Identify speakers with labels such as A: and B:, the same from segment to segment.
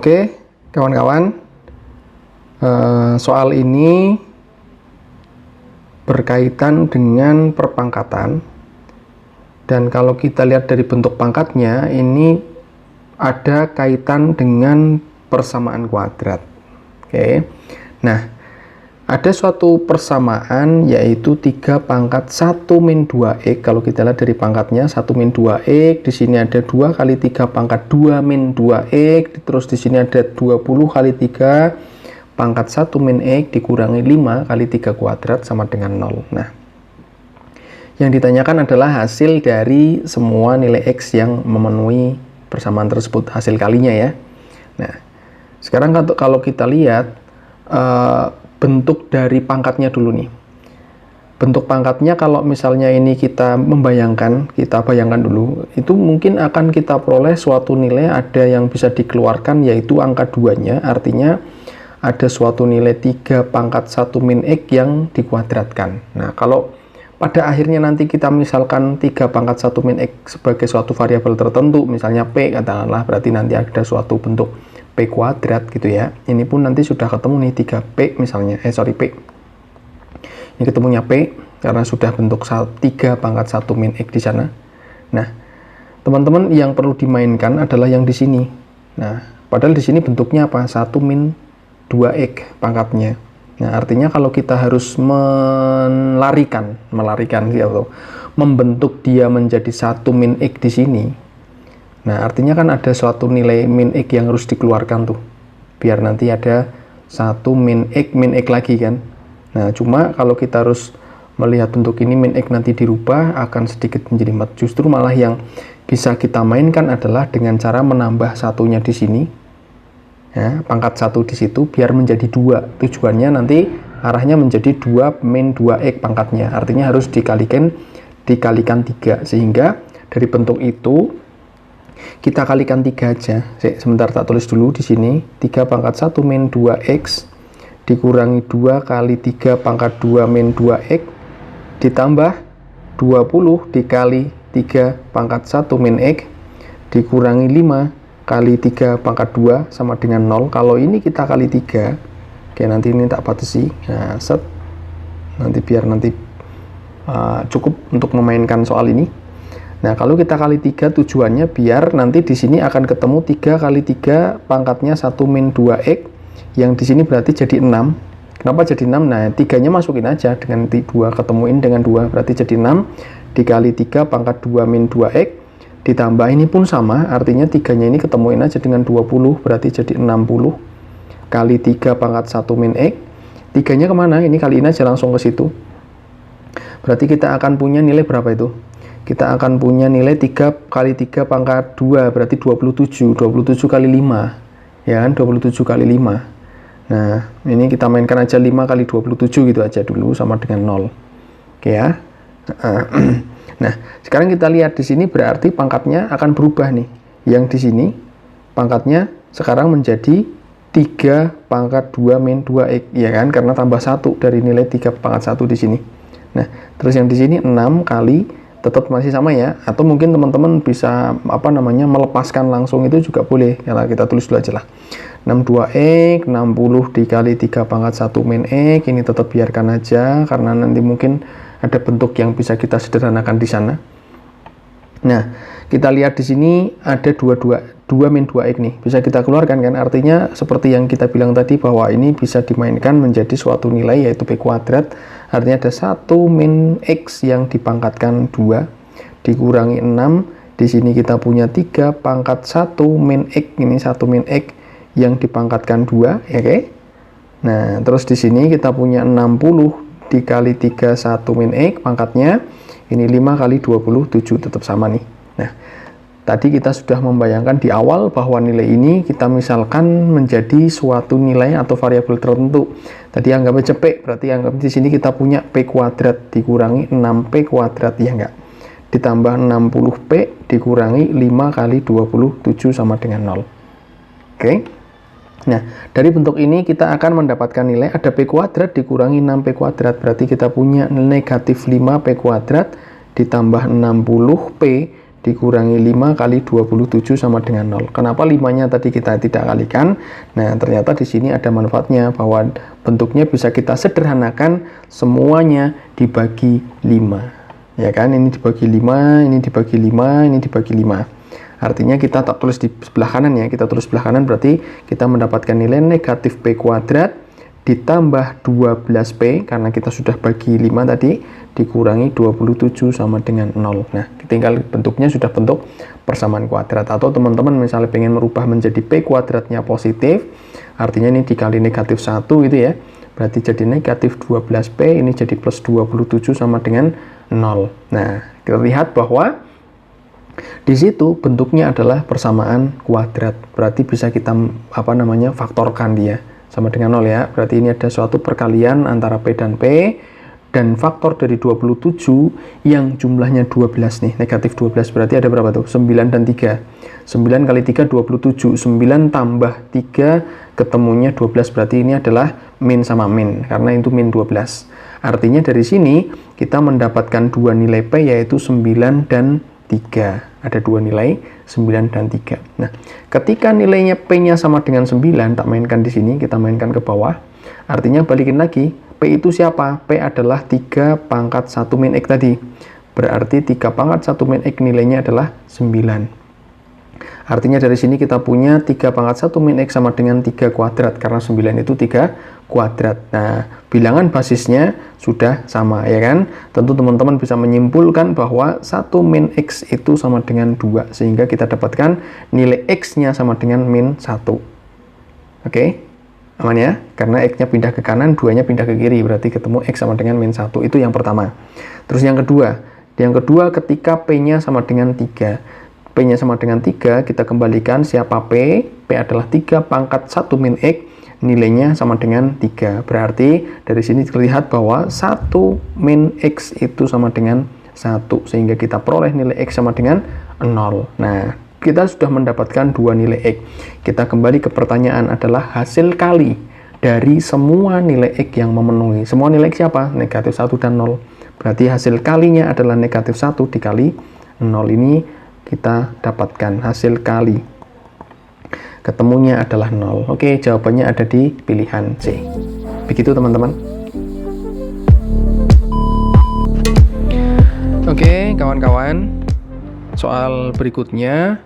A: Oke, kawan-kawan, soal ini berkaitan dengan perpangkatan, dan kalau kita lihat dari bentuk pangkatnya, ini ada kaitan dengan persamaan kuadrat. Oke, nah ada suatu persamaan yaitu 3 pangkat 1 min 2x. Kalau kita lihat dari pangkatnya 1 min 2x, di sini ada 2 kali 3 pangkat 2 min 2x, terus di sini ada 20 kali 3 pangkat 1 min x dikurangi 5 kali 3 kuadrat sama dengan 0. Nah, yang ditanyakan adalah hasil dari semua nilai x yang memenuhi persamaan tersebut, hasil kalinya ya. Nah, sekarang kalau kita lihat bentuk dari pangkatnya dulu nih. Bentuk pangkatnya kalau misalnya ini kita bayangkan dulu, itu mungkin akan kita peroleh suatu nilai ada yang bisa dikeluarkan yaitu angka 2-nya, artinya ada suatu nilai 3 pangkat 1 min x yang dikuadratkan. Nah, kalau pada akhirnya nanti kita misalkan 3 pangkat 1 min x sebagai suatu variabel tertentu, misalnya p katakanlah, berarti nanti ada suatu bentuk p kuadrat gitu ya. Ini pun nanti sudah ketemu nih 3p misalnya, p. Ini ketemunya p karena sudah bentuk 3 pangkat 1 min x di sana. Nah, teman-teman yang perlu dimainkan adalah yang di sini. Nah, padahal di sini bentuknya apa? 1 min 2x pangkatnya. Nah, artinya kalau kita harus melarikan atau membentuk dia menjadi 1 min x di sini. Nah, artinya kan ada suatu nilai min x yang harus dikeluarkan tuh. Biar nanti ada 1 min x lagi kan. Nah, cuma kalau kita harus melihat bentuk ini, min x nanti dirubah akan sedikit menjadi 4. Justru malah yang bisa kita mainkan adalah dengan cara menambah satunya di sini. Ya, pangkat 1 di situ biar menjadi 2. Tujuannya nanti arahnya menjadi 2 min 2x pangkatnya. Artinya harus dikalikan 3 sehingga dari bentuk itu kita kalikan 3 aja. Sebentar tak tulis dulu di sini. 3 pangkat 1 min 2x dikurangi 2 kali 3 pangkat 2 min 2x ditambah 20 dikali 3 pangkat 1 min x dikurangi 5 kali 3 pangkat 2 sama dengan 0. Kalau ini kita kali 3, oke, nanti ini tak batasi. Nah, set. Nanti biar cukup untuk memainkan soal ini. Nah, kalau kita kali 3 tujuannya biar nanti di sini akan ketemu 3 kali 3 pangkatnya 1 min 2x, yang di sini berarti jadi 6. Kenapa jadi 6? Nah, 3-nya masukin aja dengan 2, ketemuin dengan 2, berarti jadi 6 dikali 3 pangkat 2 min 2x, ditambah ini pun sama, artinya 3-nya ini ketemuin aja dengan 20, berarti jadi 60 kali 3 pangkat 1 min x. 3-nya kemana? Ini kaliin aja langsung ke situ. Berarti kita akan punya nilai berapa itu? Kita akan punya nilai 3 kali 3 pangkat 2, berarti 27. 27 kali 5, ya kan? 27 kali 5. Nah, ini kita mainkan aja 5 kali 27 gitu aja dulu, sama dengan 0. Oke ya. Nah, sekarang kita lihat di sini berarti pangkatnya akan berubah nih. Yang di sini pangkatnya sekarang menjadi 3 pangkat 2 min 2x, ya kan? Karena tambah 1 dari nilai 3 pangkat 1 di sini. Nah, terus yang di sini 6 kali, tetap masih sama ya, atau mungkin teman-teman bisa melepaskan langsung itu juga boleh. Ya, kita tulis dulu aja lah. 62x 60 dikali 3 pangkat 1 min x, ini tetap biarkan aja karena nanti mungkin ada bentuk yang bisa kita sederhanakan di sana. Nah, kita lihat di sini ada 2 min 2x nih, bisa kita keluarkan kan, artinya seperti yang kita bilang tadi bahwa ini bisa dimainkan menjadi suatu nilai yaitu p kuadrat. Artinya ada 1 min x yang dipangkatkan 2 dikurangi 6. Di sini kita punya 3 pangkat 1 min x, ini 1 min x yang dipangkatkan 2, ya oke. Nah, terus di sini kita punya 60 dikali 3 1 min x pangkatnya. Ini 5 kali 27, tetap sama nih. Nah, tadi kita sudah membayangkan di awal bahwa nilai ini kita misalkan menjadi suatu nilai atau variabel tertentu. Tadi anggap aja p, berarti anggap di sini kita punya p kuadrat dikurangi 6p kuadrat, ya enggak? Ditambah 60p dikurangi 5 kali 27 sama dengan 0. Oke. Nah, dari bentuk ini kita akan mendapatkan nilai ada p kuadrat dikurangi 6p kuadrat, berarti kita punya negatif 5p kuadrat ditambah 60p dikurangi 5 kali 27 sama dengan 0. Kenapa 5-nya tadi kita tidak kalikan? Nah, ternyata di sini ada manfaatnya bahwa bentuknya bisa kita sederhanakan, semuanya dibagi 5. Ya kan? Ini dibagi 5, ini dibagi 5, ini dibagi 5. Artinya kita tak tulis di sebelah kanan ya, kita tulis sebelah kanan berarti kita mendapatkan nilai negatif P kuadrat ditambah 12P karena kita sudah bagi 5 tadi dikurangi 27 sama dengan 0. Nah, tinggal bentuknya sudah bentuk persamaan kuadrat. Atau teman-teman misalnya pengen merubah menjadi P kuadratnya positif, artinya ini dikali negatif 1 gitu ya. Berarti jadi negatif 12P, ini jadi plus 27 sama dengan 0. Nah, kita lihat bahwa di situ bentuknya adalah persamaan kuadrat. Berarti bisa kita faktorkan dia sama dengan 0 ya. Berarti ini ada suatu perkalian antara P dan P, dan faktor dari 27 yang jumlahnya 12 nih, negatif 12 berarti ada berapa tuh? 9 dan 3. 9 kali 3 27, 9 tambah 3 ketemunya 12, berarti ini adalah min sama min karena itu min 12. Artinya dari sini kita mendapatkan dua nilai P yaitu 9 dan 3. Ada dua nilai 9 dan 3. Nah, ketika nilainya P-nya sama dengan 9, tak mainkan di sini, kita mainkan ke bawah. Artinya balikin lagi, P itu siapa? P adalah 3 pangkat 1 min X tadi. Berarti 3 pangkat 1 min X nilainya adalah 9. Artinya dari sini kita punya 3 pangkat 1 min X sama dengan 3 kuadrat, karena 9 itu 3 kuadrat. Nah, bilangan basisnya sudah sama, ya kan? Tentu teman-teman bisa menyimpulkan bahwa 1 min X itu sama dengan 2, sehingga kita dapatkan nilai X-nya sama dengan min 1. Oke? Aman ya? Karena X-nya pindah ke kanan, 2-nya pindah ke kiri, berarti ketemu X sama dengan min 1. Itu yang pertama. Terus yang kedua ketika P-nya sama dengan 3. P-nya sama dengan 3, kita kembalikan siapa P? P adalah 3 pangkat 1 min X, nilainya sama dengan 3. Berarti dari sini terlihat bahwa 1 min X itu sama dengan 1, sehingga kita peroleh nilai X sama dengan 0. Nah, kita sudah mendapatkan dua nilai X. Kita kembali ke pertanyaan adalah hasil kali dari semua nilai X yang memenuhi. Semua nilai X siapa? Negatif 1 dan 0. Berarti hasil kalinya adalah negatif 1 dikali 0. Ini kita dapatkan hasil kali. Ketemunya adalah 0. Oke, jawabannya ada di pilihan C. Begitu teman-teman. Oke, kawan-kawan. Soal berikutnya,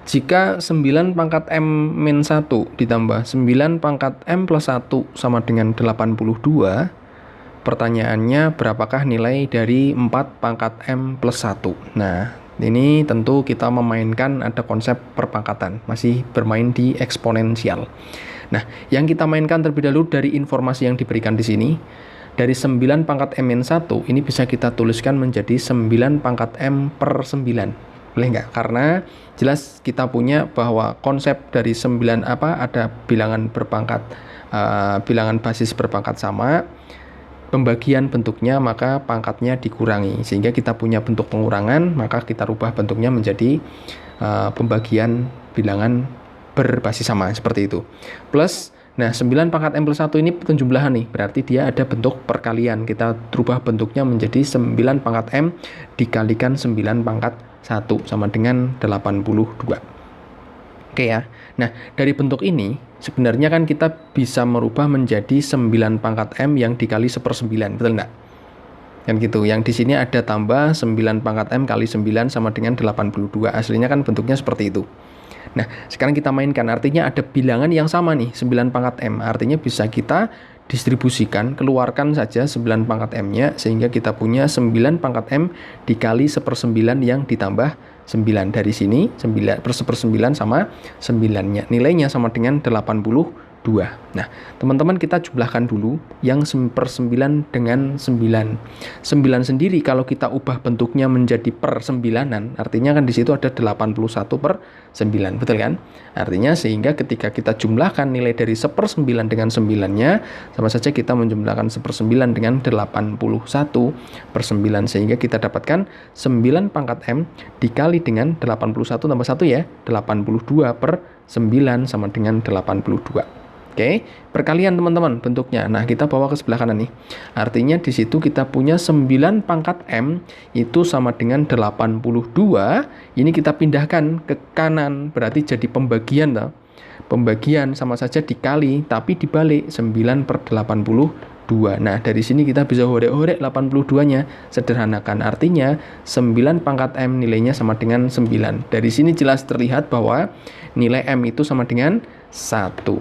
A: jika 9 pangkat M min 1 ditambah 9 pangkat M plus 1 sama dengan 82, pertanyaannya berapakah nilai dari 4 pangkat M plus 1? Nah, ini tentu kita memainkan ada konsep perpangkatan, masih bermain di eksponensial. Nah, yang kita mainkan terlebih dahulu dari informasi yang diberikan di sini. Dari 9 pangkat M min 1, ini bisa kita tuliskan menjadi 9 pangkat M per 9. Boleh nggak? Karena jelas kita punya bahwa konsep dari 9 ada bilangan berpangkat, bilangan basis berpangkat sama, pembagian bentuknya maka pangkatnya dikurangi, sehingga kita punya bentuk pengurangan, maka kita rubah bentuknya menjadi pembagian bilangan berbasis sama, seperti itu. Plus, nah 9 pangkat M plus 1 ini penjumlahan nih, berarti dia ada bentuk perkalian, kita rubah bentuknya menjadi 9 pangkat M dikalikan 9 pangkat 1 sama dengan 82. Oke ya. Nah, dari bentuk ini sebenarnya kan kita bisa merubah menjadi 9 pangkat M yang dikali 1/9, betul enggak? Kan gitu. Yang di sini ada tambah 9 pangkat M kali 9 sama dengan 82. Aslinya kan bentuknya seperti itu. Nah, sekarang kita mainkan, artinya ada bilangan yang sama nih, 9 pangkat M. Artinya bisa kita distribusikan, keluarkan saja 9 pangkat M-nya, sehingga kita punya 9 pangkat M dikali 1/9 yang ditambah 9. Dari sini 9 per 1/9 sama 9-nya. Nilainya sama dengan 82. Nah, teman-teman kita jumlahkan dulu yang 1/9 dengan 9. 9 sendiri kalau kita ubah bentuknya menjadi per 9-an, artinya kan di situ ada 81/9, betul kan? Artinya sehingga ketika kita jumlahkan nilai dari 1/9 dengan 9-nya, sama saja kita menjumlahkan 1/9 dengan 81/9, sehingga kita dapatkan 9 pangkat M dikali dengan 81 tambah 1 ya, 82/9 sama dengan 82. Oke, perkalian teman-teman bentuknya. Nah, kita bawa ke sebelah kanan nih. Artinya di situ kita punya 9 pangkat M itu sama dengan 82. Ini kita pindahkan ke kanan, berarti jadi pembagian toh. Pembagian sama saja dikali, tapi dibalik 9 per 82. Nah, dari sini kita bisa horek-horek 82-nya, sederhanakan. Artinya 9 pangkat M nilainya sama dengan 9. Dari sini jelas terlihat bahwa nilai M itu sama dengan 1.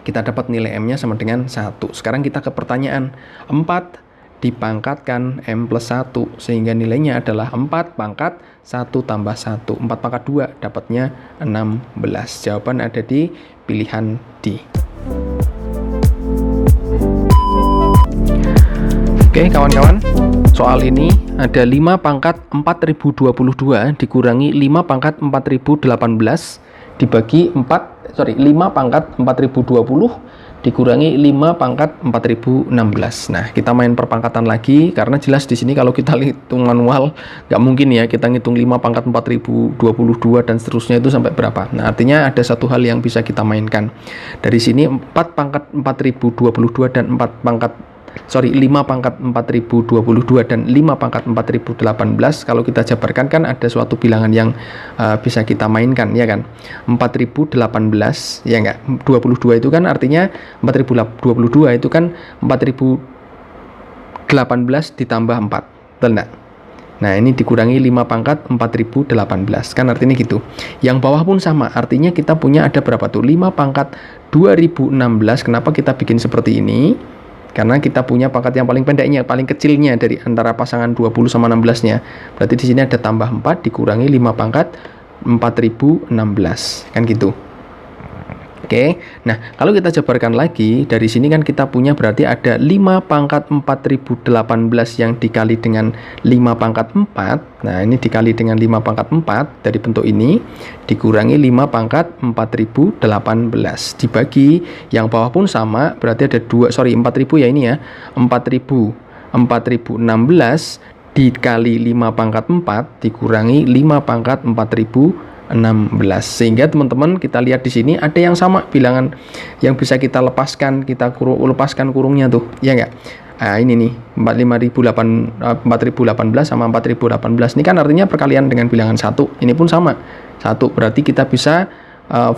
A: Kita dapat nilai M-nya sama dengan 1. Sekarang kita ke pertanyaan. 4 dipangkatkan M plus 1, sehingga nilainya adalah 4 pangkat 1 tambah 1. 4 pangkat 2, dapatnya 16. Jawaban ada di pilihan D. Oke kawan-kawan, soal ini ada 5 pangkat 4022 dikurangi 5 pangkat 4018 dibagi 5 pangkat 4020 dikurangi 5 pangkat 4016. Nah, kita main perpangkatan lagi karena jelas di sini kalau kita hitung manual nggak mungkin ya kita ngitung 5 pangkat 4022 dan seterusnya itu sampai berapa. Nah, artinya ada satu hal yang bisa kita mainkan. Dari sini 4 pangkat 4022 dan 5 pangkat 4022 dan 5 pangkat 4018 kalau kita jabarkan kan ada suatu bilangan yang bisa kita mainkan ya kan. 4018 ya enggak, 22 itu kan artinya 4022 itu kan 4018 ditambah 4, betul enggak? Nah, ini dikurangi 5 pangkat 4018 kan artinya gitu. Yang bawah pun sama, artinya kita punya ada berapa tuh? 5 pangkat 2016. Kenapa kita bikin seperti ini? Karena kita punya pangkat yang paling pendeknya, paling kecilnya dari antara pasangan 20 sama 16-nya. Berarti di sini ada tambah 4 dikurangi 5 pangkat 4016. Kan gitu. Oke. Nah, kalau kita jabarkan lagi, dari sini kan kita punya berarti ada 5 pangkat 4018 yang dikali dengan 5 pangkat 4. Nah, ini dikali dengan 5 pangkat 4 dari bentuk ini dikurangi 5 pangkat 4018 dibagi yang bawah pun sama, berarti ada 4000 ya ini ya. 4016 dikali 5 pangkat 4 dikurangi 5 pangkat 4016. Sehingga teman-teman kita lihat di sini ada yang sama bilangan yang bisa kita lepaskan, lepaskan kurungnya tuh, ya enggak? Nah, ini nih 4018 sama 4018 ini kan artinya perkalian dengan bilangan 1. Ini pun sama. 1 berarti kita bisa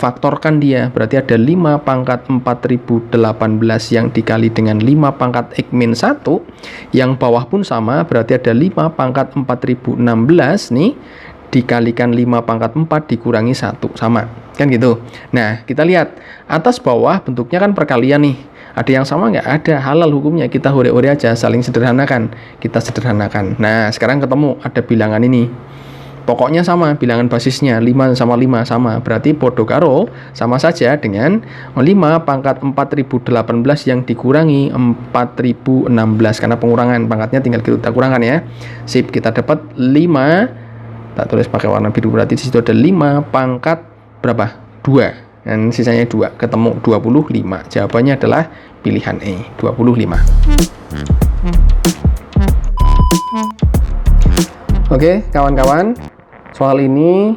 A: faktorkan dia. Berarti ada 5 pangkat 4018 yang dikali dengan 5 pangkat X min 1. Yang bawah pun sama, berarti ada 5 pangkat 4016 nih dikalikan 5 pangkat 4 dikurangi 1, sama kan gitu. Nah, kita lihat atas bawah bentuknya kan perkalian nih. Ada yang sama nggak? Ada, halal hukumnya. Kita hore-hore aja, saling sederhanakan. Kita sederhanakan. Nah, sekarang ketemu ada bilangan ini. Pokoknya sama, bilangan basisnya 5 sama 5 sama. Berarti podo karo sama saja dengan 5 pangkat 4018 yang dikurangi 4016 karena pengurangan pangkatnya tinggal kita kurangkan ya. Sip, kita dapat 5. Tak tulis pakai warna biru, berarti di situ ada 5 pangkat berapa? 2. Dan sisanya 2, ketemu 25. Jawabannya adalah pilihan E, 25. Oke, kawan-kawan. Soal ini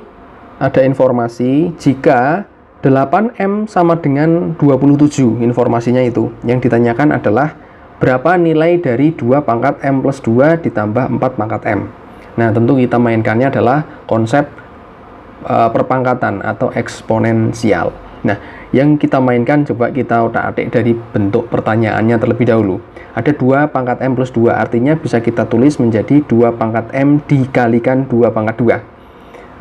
A: ada informasi jika 8M sama dengan 27. Informasinya itu. Yang ditanyakan adalah berapa nilai dari 2 pangkat M plus 2 ditambah 4 pangkat M. Nah, tentu kita mainkannya adalah konsep perpangkatan atau eksponensial. Nah, yang kita mainkan coba kita otak-atik dari bentuk pertanyaannya terlebih dahulu. Ada 2 pangkat M plus 2, artinya bisa kita tulis menjadi 2 pangkat M dikalikan 2 pangkat 2.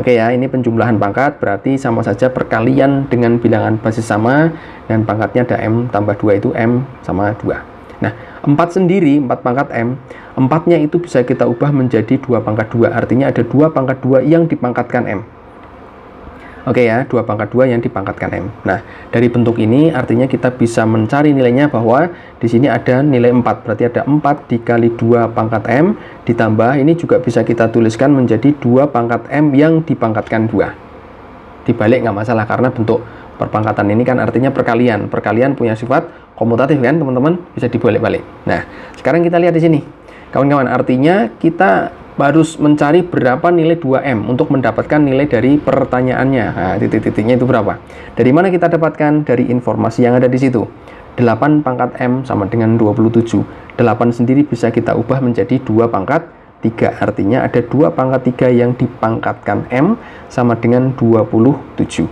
A: Oke ya, ini penjumlahan pangkat, berarti sama saja perkalian dengan bilangan basis sama, dan pangkatnya ada M tambah 2 itu M sama 2. Nah, 4 sendiri, 4 pangkat M, 4-nya itu bisa kita ubah menjadi 2 pangkat 2. Artinya ada 2 pangkat 2 yang dipangkatkan M. Oke ya, 2 pangkat 2 yang dipangkatkan M. Nah, dari bentuk ini artinya kita bisa mencari nilainya bahwa di sini ada nilai 4. Berarti ada 4 dikali 2 pangkat M ditambah, ini juga bisa kita tuliskan menjadi 2 pangkat M yang dipangkatkan 2. Dibalik nggak masalah karena bentuk perpangkatan ini kan artinya perkalian. Perkalian punya sifat komutatif kan teman-teman, bisa dibalik-balik. Nah, sekarang kita lihat di sini. kawan-kawan, artinya kita harus mencari berapa nilai 2M untuk mendapatkan nilai dari pertanyaannya. Nah, titik-titiknya itu berapa? Dari mana kita dapatkan? Dari informasi yang ada di situ. 8 pangkat M sama dengan 27. 8 sendiri bisa kita ubah menjadi 2 pangkat 3. Artinya ada 2 pangkat 3 yang dipangkatkan M sama dengan 27.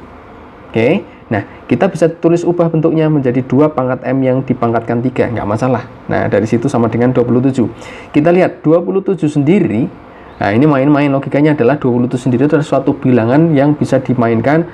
A: Oke. Nah, kita bisa tulis ubah bentuknya menjadi 2 pangkat M yang dipangkatkan 3, nggak masalah. Nah, dari situ sama dengan 27. Kita lihat 27 sendiri, nah ini main-main, logikanya adalah 27 sendiri itu adalah suatu bilangan yang bisa dimainkan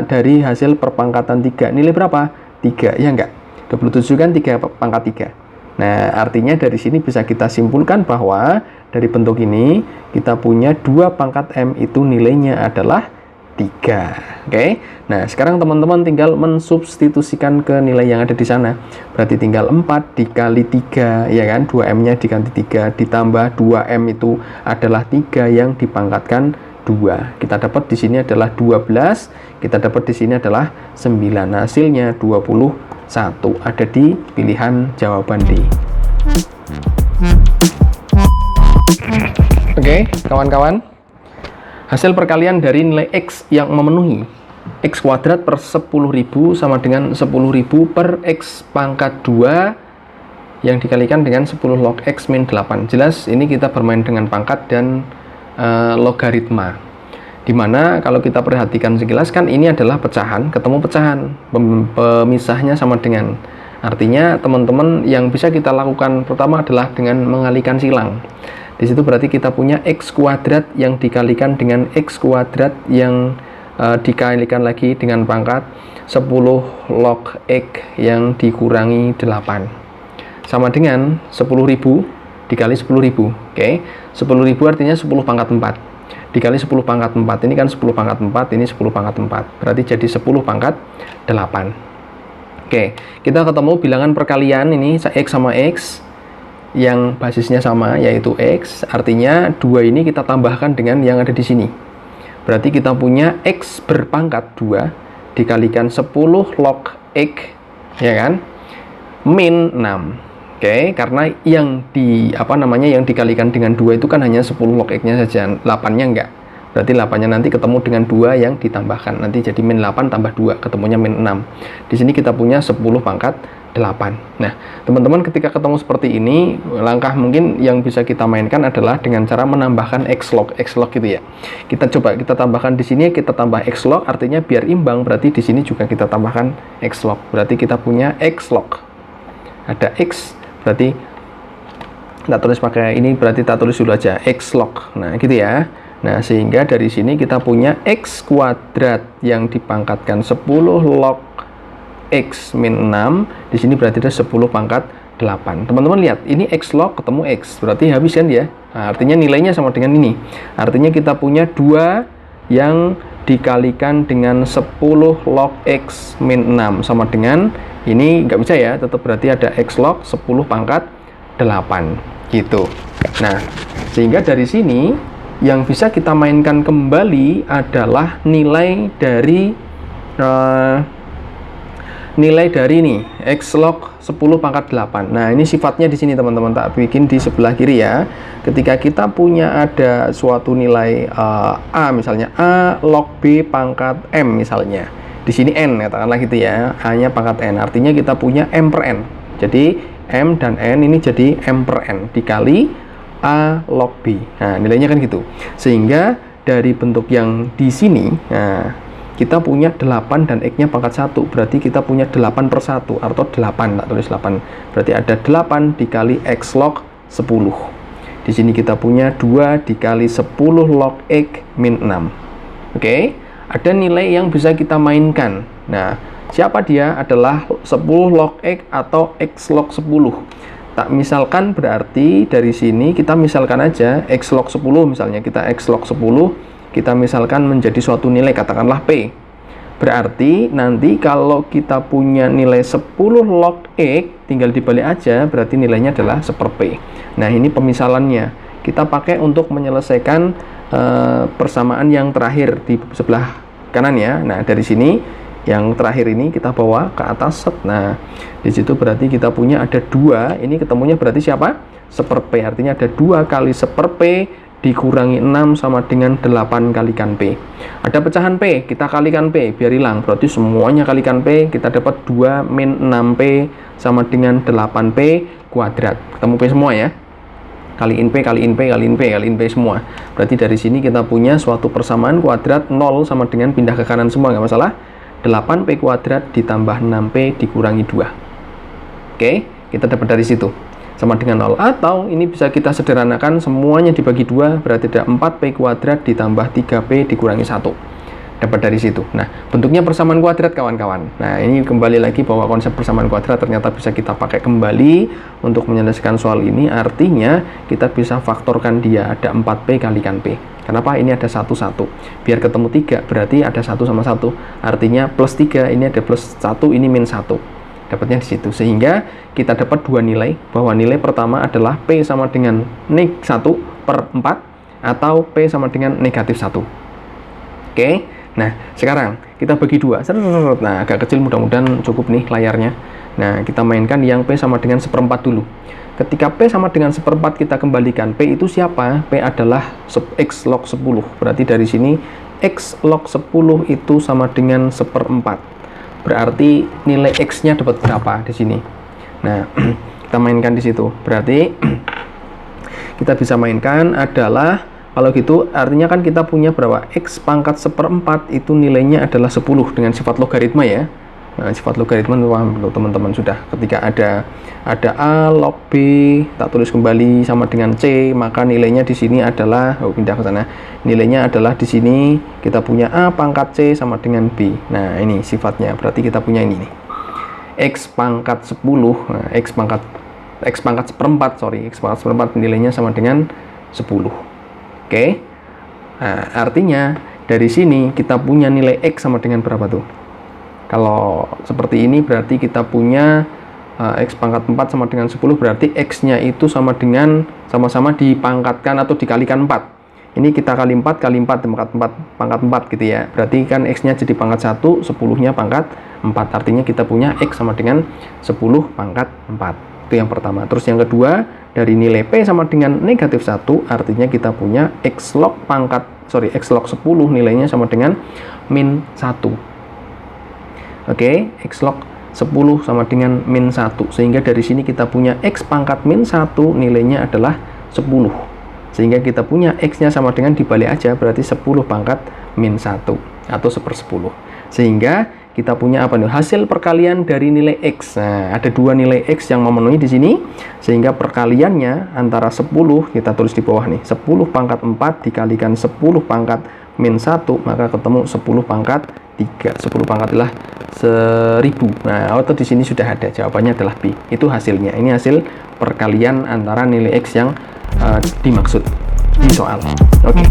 A: dari hasil perpangkatan 3. Nilai berapa? 3, ya enggak? 27 kan 3 pangkat 3. Nah, artinya dari sini bisa kita simpulkan bahwa dari bentuk ini, kita punya 2 pangkat M itu nilainya adalah 3. Oke. Nah, sekarang teman-teman tinggal mensubstitusikan ke nilai yang ada di sana. Berarti tinggal 4 dikali 3, ya kan? 2M-nya dikali 3 ditambah 2M itu adalah 3 yang dipangkatkan 2. Kita dapat di sini adalah 12, kita dapat di sini adalah 9. Hasilnya 21. Ada di pilihan jawaban D. Oke, kawan-kawan. Hasil perkalian dari nilai X yang memenuhi X kuadrat per 10.000 sama dengan 10.000 per X pangkat 2 yang dikalikan dengan 10 log X min 8. Jelas ini kita bermain dengan pangkat dan logaritma. Dimana kalau kita perhatikan sekilas kan ini adalah pecahan, ketemu pecahan. Pemisahnya sama dengan. Artinya teman-teman yang bisa kita lakukan pertama adalah dengan mengalihkan silang. Di situ berarti kita punya X kuadrat yang dikalikan dengan X kuadrat yang dikalikan lagi dengan pangkat 10 log X yang dikurangi 8. Sama dengan 10.000 dikali 10.000. Oke. 10.000 artinya 10 pangkat 4. Dikali 10 pangkat 4. Ini kan 10 pangkat 4, ini 10 pangkat 4. Berarti jadi 10 pangkat 8. Oke. Kita ketemu bilangan perkalian ini X sama X yang basisnya sama, yaitu X. Artinya 2 ini kita tambahkan dengan yang ada di sini. Berarti kita punya X berpangkat 2 dikalikan 10 log X, ya kan, min 6. Oke, karena yang yang dikalikan dengan 2 itu kan hanya 10 log X-nya saja, 8-nya enggak. Berarti 8-nya nanti ketemu dengan 2 yang ditambahkan. Nanti jadi min 8 tambah 2, ketemunya min 6. Di sini kita punya 10 pangkat 8. Nah, teman-teman ketika ketemu seperti ini, langkah mungkin yang bisa kita mainkan adalah dengan cara menambahkan X log gitu ya. Kita tambahkan di sini, kita tambah X log, artinya biar imbang, berarti di sini juga kita tambahkan X log. Berarti kita punya X log. Ada X, berarti kita tulis pakai ini, berarti kita tulis dulu aja X log. Nah, gitu ya. Nah, sehingga dari sini kita punya X kuadrat yang dipangkatkan 10 log X min 6, di sini berarti ada 10 pangkat 8. Teman-teman lihat, ini X log ketemu X, berarti habis kan ya? Nah, artinya nilainya sama dengan ini. Artinya kita punya 2 yang dikalikan dengan 10 log X min 6 sama dengan ini, nggak bisa ya, tetap berarti ada X log 10 pangkat 8 gitu. Nah, sehingga dari sini yang bisa kita mainkan kembali adalah nilai dari ini X log 10 pangkat 8. Nah, ini sifatnya di sini teman-teman, tak bikin di sebelah kiri ya. Ketika kita punya ada suatu nilai A, misalnya A log B pangkat M misalnya. Di sini N katakanlah gitu ya. A-nya pangkat N. Artinya kita punya M per N. Jadi M dan N ini jadi M per N dikali A log B. Nah, nilainya kan gitu. Sehingga dari bentuk yang di sini, nah, kita punya 8 dan X-nya pangkat 1. Berarti kita punya 8 per 1 atau 8, tak tulis 8. Berarti ada 8 dikali X log 10. Di sini kita punya 2 dikali 10 log X min 6. Oke, ada nilai yang bisa kita mainkan. Nah, siapa dia? Adalah 10 log X atau X log 10. Tak misalkan berarti dari sini kita misalkan aja X log 10 misalnya, kita X log 10 kita misalkan menjadi suatu nilai, katakanlah P. Berarti nanti kalau kita punya nilai 10 log X, tinggal dibalik aja, berarti nilainya adalah 1/P. Nah, ini pemisalannya. Kita pakai untuk menyelesaikan persamaan yang terakhir di sebelah kanan ya. Nah, dari sini yang terakhir ini kita bawa ke atas set. Nah, di situ berarti kita punya ada 2, ini ketemunya berarti siapa? 1/P, artinya ada 2 kali 1/P dikurangi 6 sama dengan 8 kalikan P. Ada pecahan P, kita kalikan P biar hilang, berarti semuanya kalikan P, kita dapat 2 min 6P sama dengan 8P kuadrat. Ketemu P semua ya, kaliin P, kaliin P, kaliin P, kaliin P semua. Berarti dari sini kita punya suatu persamaan kuadrat 0 sama dengan pindah ke kanan semua, nggak masalah. 8P kuadrat ditambah 6P dikurangi 2. Oke, kita dapat dari situ sama dengan 0, atau ini bisa kita sederhanakan semuanya dibagi 2, berarti ada 4P kuadrat ditambah 3P dikurangi 1, dapat dari situ. Nah, bentuknya persamaan kuadrat kawan-kawan. Nah, ini kembali lagi bahwa konsep persamaan kuadrat ternyata bisa kita pakai kembali untuk menyelesaikan soal ini, artinya kita bisa faktorkan dia, ada 4P kalikan P. Kenapa? Ini ada 1, biar ketemu 3, berarti ada 1 sama 1, artinya plus 3, ini ada plus 1, ini min 1. Dapatnya di situ, sehingga kita dapat 2 nilai, bahwa nilai pertama adalah P sama dengan 1/4 atau P sama dengan -1. Oke, nah sekarang kita bagi 2. Nah, agak kecil, mudah-mudahan cukup nih layarnya. Nah, kita mainkan yang P sama dengan 1/4 dulu. Ketika P sama dengan 1/4 kita kembalikan, P itu siapa? P adalah X log 10, berarti dari sini X log 10 itu sama dengan 1/4. Berarti nilai X-nya dapat berapa di sini? Nah, kita mainkan di situ. Berarti kita bisa mainkan adalah, kalau gitu artinya kan kita punya berapa? X pangkat 1/4 itu nilainya adalah 10 dengan sifat logaritma ya. Nah, sifat logaritma untuk teman-teman sudah. Ketika ada A log B, tak tulis kembali sama dengan C, maka nilainya di sini adalah, pindah ke sana. Nilainya adalah di sini kita punya A pangkat C sama dengan B. Nah, ini sifatnya. Berarti kita punya ini nih. X pangkat 10, nah, X pangkat 1/4 nilainya sama dengan 10. Oke. Nah, artinya dari sini kita punya nilai X sama dengan berapa tuh? Kalau seperti ini berarti kita punya X pangkat 4 sama dengan 10, berarti X-nya itu sama dengan sama-sama dipangkatkan atau dikalikan 4. Ini kita kali 4 kali 4 pangkat 4 gitu ya. Berarti kan X-nya jadi pangkat 1, 10-nya pangkat 4. Artinya kita punya X sama dengan 10 pangkat 4. Itu yang pertama. Terus yang kedua, dari nilai P sama dengan -1, artinya kita punya X log 10 nilainya sama dengan min 1. Oke, X log 10 sama dengan min 1, sehingga dari sini kita punya X pangkat min 1 nilainya adalah 10, sehingga kita punya X-nya sama dengan dibalik aja, berarti 10 pangkat min 1 atau 1/10, sehingga kita punya apa nih? Hasil perkalian dari nilai X. Nah, ada 2 nilai X yang memenuhi di sini, sehingga perkaliannya antara 10, kita tulis di bawah nih, 10 pangkat 4 dikalikan 10 pangkat min 1, maka ketemu 10 pangkat 3. 10 pangkat adalah 1000. Nah, atau di sini sudah ada, jawabannya adalah B. Itu hasilnya. Ini hasil perkalian antara nilai X yang dimaksud di soal. Oke. Okay.